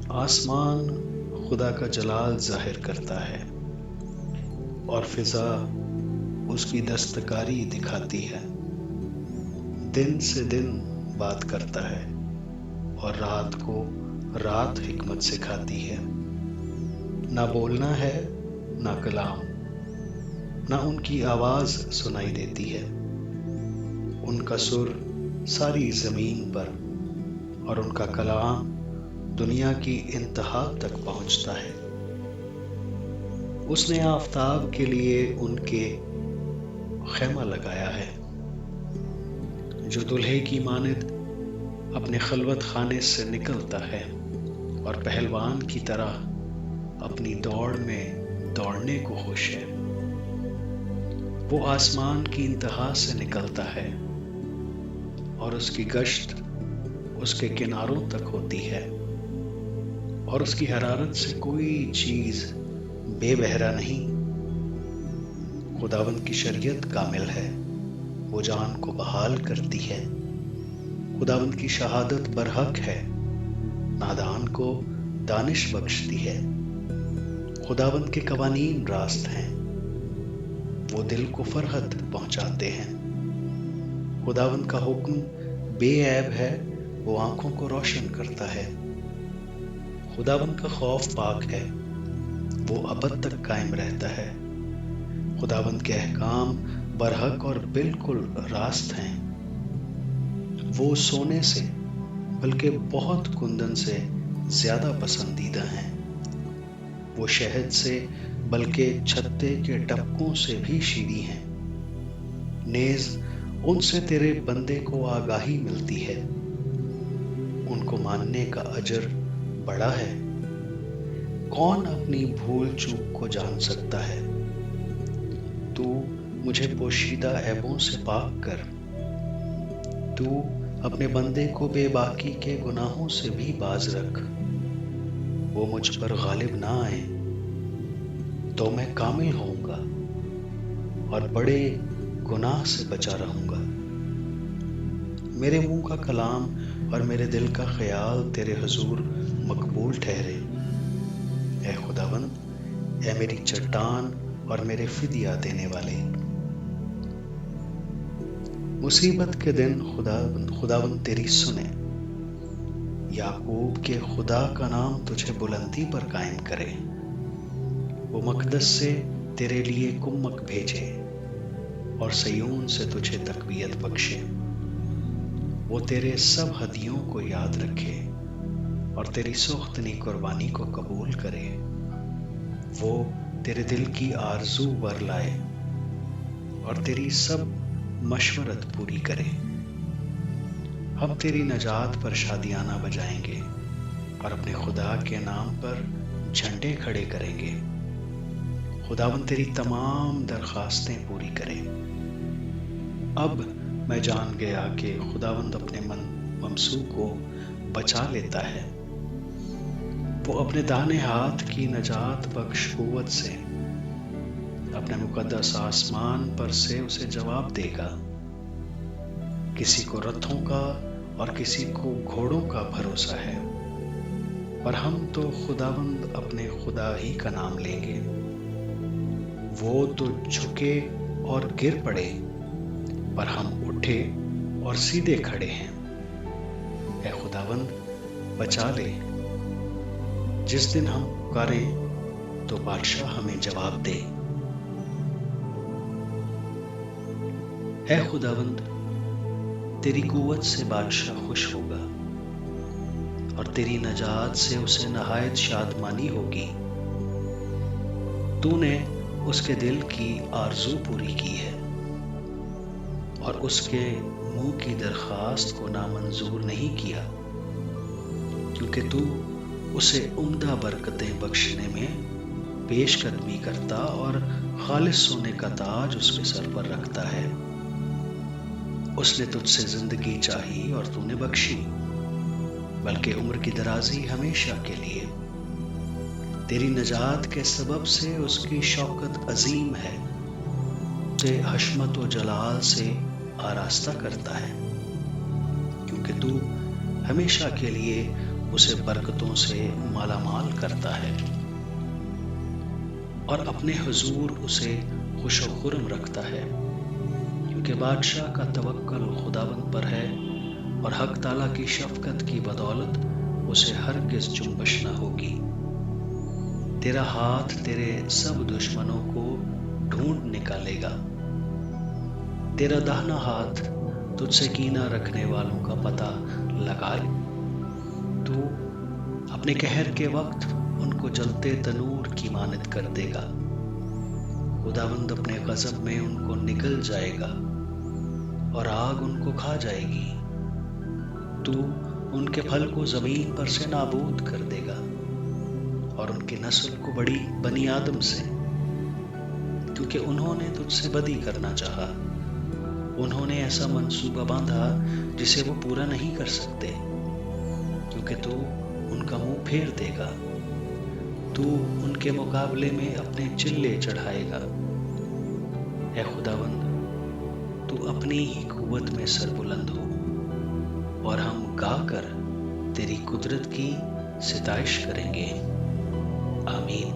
آسمان خدا کا جلال ظاہر کرتا ہے اور فضا اس کی دستکاری دکھاتی ہے۔ دن سے دن بات کرتا ہے اور رات کو رات حکمت سکھاتی ہے۔ نہ بولنا ہے نہ کلام، نہ ان کی آواز سنائی دیتی ہے۔ ان کا سر ساری زمین پر اور ان کا کلام دنیا کی انتہا تک پہنچتا ہے۔ اس نے آفتاب کے لیے ان کے خیمہ لگایا ہے، جو دلہے کی مانند اپنے خلوت خانے سے نکلتا ہے اور پہلوان کی طرح اپنی دوڑ میں دوڑنے کو خوش ہے۔ وہ آسمان کی انتہا سے نکلتا ہے اور اس کی گشت اس کے کناروں تک ہوتی ہے، اور اس کی حرارت سے کوئی چیز بے بہرا نہیں۔ خداوند کی شریعت کامل ہے، وہ جان کو بحال کرتی ہے۔ خداوند کی شہادت برحق ہے، نادان کو دانش بخشتی ہے۔ خداوند کے قوانین راست ہیں، وہ دل کو فرحت پہنچاتے ہیں۔ خداوند کا حکم بے عیب ہے، وہ آنکھوں کو روشن کرتا ہے۔ خداوند کا خوف پاک ہے، وہ ابد تک قائم رہتا ہے۔ خداوند کے احکام برحق اور بالکل راست ہیں۔ وہ سونے سے بلکہ بہت کندن سے زیادہ پسندیدہ ہیں۔ وہ شہد سے بلکہ چھتے کے ٹپکوں سے بھی شیریں ہیں۔ نیز ان سے تیرے بندے کو آگاہی ملتی ہے، ان کو ماننے کا اجر بڑا ہے۔ کون اپنی بھول چوک کو جان سکتا ہے؟ تو مجھے پوشیدہ عیبوں سے پاک کر۔ تو اپنے بندے کو بے باکی کے گناہوں سے بھی باز رکھ۔ وہ مجھ پر غالب نہ آئیں تو میں کامل ہوں گا اور بڑے گناہ سے بچا رہوں گا۔ میرے منہ کا کلام اور میرے دل کا خیال تیرے حضور مقبول ٹھہرے۔ اے خداوند، اے میری چٹان اور میرے فدیہ دینے والے۔ مصیبت کے دن خداوند تیری سنے۔ یعقوب کے خدا کا نام تجھے بلندی پر قائم کرے۔ وہ مقدس سے تیرے لیے کمک بھیجے اور صیون سے تجھے تقویت بخشے۔ وہ تیرے سب ہدیوں کو یاد رکھے اور تیری سختنی قربانی کو قبول کرے۔ وہ تیرے دل کی آرزو ور لائے اور تیری سب مشورت پوری کرے۔ ہم تیری نجات پر شادیانہ بجائیں گے اور اپنے خدا کے نام پر جھنڈے کھڑے کریں گے۔ خداوند تیری تمام درخواستیں پوری کرے۔ اب میں جان گیا کہ خداوند اپنے ممسوح کو بچا لیتا ہے۔ وہ اپنے داہنے ہاتھ کی نجات بخش قوت سے اپنے مقدس آسمان پر سے اسے جواب دے گا۔ کسی کو رتھوں کا اور کسی کو گھوڑوں کا بھروسہ ہے، پر ہم تو خداوند اپنے خدا ہی کا نام لیں گے۔ وہ تو جھکے اور گر پڑے، پر ہم اٹھے اور سیدھے کھڑے ہیں۔ اے خداوند، بچا لے۔ جس دن ہم پکاریں تو بادشاہ ہمیں جواب دے۔ اے خداوند، تیری قوت سے بادشاہ خوش ہوگا اور تیری نجات سے اسے نہایت شادمانی ہوگی۔ تو نے اس کے دل کی آرزو پوری کی ہے اور اس کے منہ کی درخواست کو نامنظور نہیں کیا، کیونکہ تو اسے عمدہ برکتیں بخشنے میں پیش قدمی کرتا اور خالص سونے کا تاج اس کے سر پر رکھتا ہے۔ اس نے تجھ سے زندگی چاہی اور تو نے بخشی، بلکہ عمر کی درازی ہمیشہ کے لیے۔ تیری نجات کے سبب سے اس کی شوکت عظیم ہے، اسے حشمت و جلال سے آراستہ کرتا ہے، کیونکہ تو ہمیشہ کے لیے اسے برکتوں سے مالا مال کرتا ہے اور اپنے حضور اسے خوش و خرم رکھتا ہے، کیونکہ بادشاہ کا توکل خداوند پر ہے اور حق تعالیٰ کی شفقت کی بدولت اسے ہرگز جنبش نہ ہوگی۔ تیرا ہاتھ تیرے سب دشمنوں کو ڈھونڈ نکالے گا، تیرا داہنا ہاتھ تجھ سے کینہ رکھنے والوں کا پتہ لگائے۔ تو اپنے قہر کے وقت ان کو جلتے تنور کی مانند کر دے گا۔ خداوند اپنے غضب میں ان کو نگل جائے گا اور آگ ان کو کھا جائے گی۔ تو ان کے پھل کو زمین پر سے نابود کر دے گا اور ان کی نسل کو بڑی بنی آدم سے، کیونکہ انہوں نے تجھ سے بدی کرنا چاہا۔ انہوں نے ایسا منصوبہ باندھا جسے وہ پورا نہیں کر سکتے، کیونکہ تو ان کا منہ پھیر دے گا۔ تو ان کے مقابلے میں اپنے چلے چڑھائے گا۔ اے خداوند، تو اپنی ہی قوت میں سربلند ہو، اور ہم گا کر تیری قدرت کی ستائش کریں گے۔ آمین۔